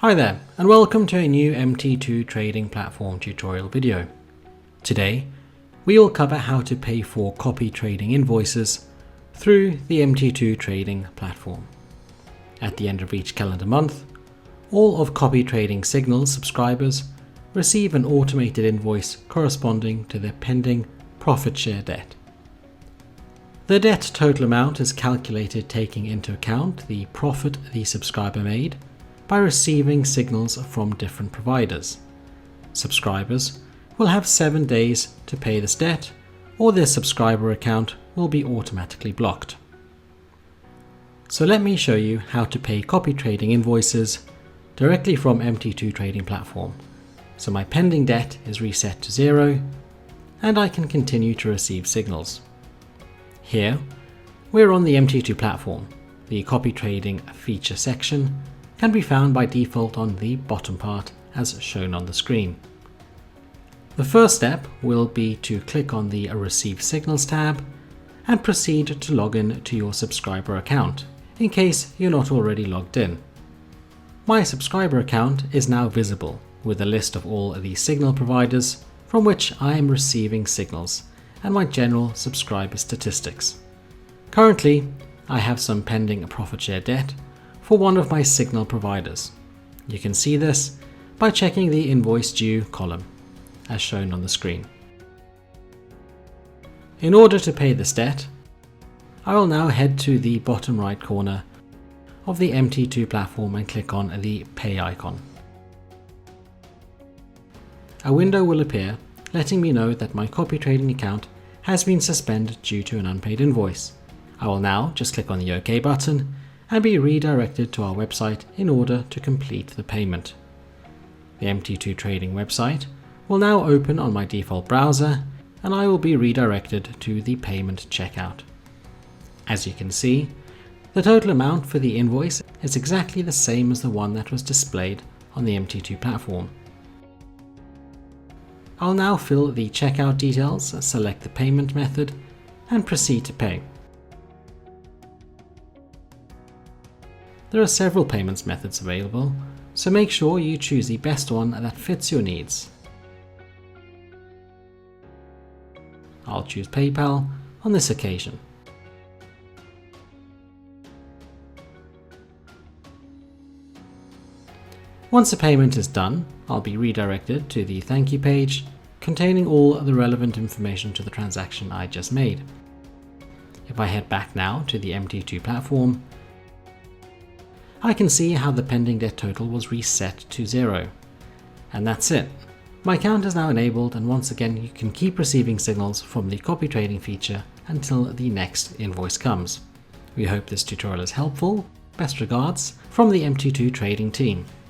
Hi there, and welcome to a new MT2 Trading platform tutorial video. Today, we will cover how to pay for copy trading invoices through the MT2 Trading platform. At the end of each calendar month, all of Copy Trading Signal's subscribers receive an automated invoice corresponding to their pending profit share debt. The debt total amount is calculated taking into account the profit the subscriber made by receiving signals from different providers. Subscribers will have 7 days to pay this debt, or their subscriber account will be automatically blocked. So let me show you how to pay copy trading invoices directly from MT2 Trading platform. So my pending debt is reset to 0, and I can continue to receive signals. Here, we're on the MT2 platform. The copy trading feature section can be found by default on the bottom part as shown on the screen. The first step will be to click on the Receive Signals tab and proceed to log in to your subscriber account, in case you're not already logged in. My subscriber account is now visible with a list of all the signal providers from which I am receiving signals and my general subscriber statistics. Currently, I have some pending profit share debt for one of my signal providers. You can see this by checking the invoice due column, as shown on the screen. In order to pay this debt, I will now head to the bottom right corner of the MT2 platform and click on the Pay icon. A window will appear letting me know that my copy trading account has been suspended due to an unpaid invoice. I will now just click on the OK button and be redirected to our website in order to complete the payment. The MT2 Trading website will now open on my default browser, and I will be redirected to the payment checkout. As you can see, the total amount for the invoice is exactly the same as the one that was displayed on the MT2 platform. I'll now fill the checkout details, select the payment method, and proceed to pay. There are several payments methods available, so make sure you choose the best one that fits your needs. I'll choose PayPal on this occasion. Once the payment is done, I'll be redirected to the thank you page containing all the relevant information to the transaction I just made. If I head back now to the MT2 platform, I can see how the pending debt total was reset to 0. And that's it. My account is now enabled, and once again you can keep receiving signals from the copy trading feature until the next invoice comes. We hope this tutorial is helpful. Best regards from the MT2 Trading team.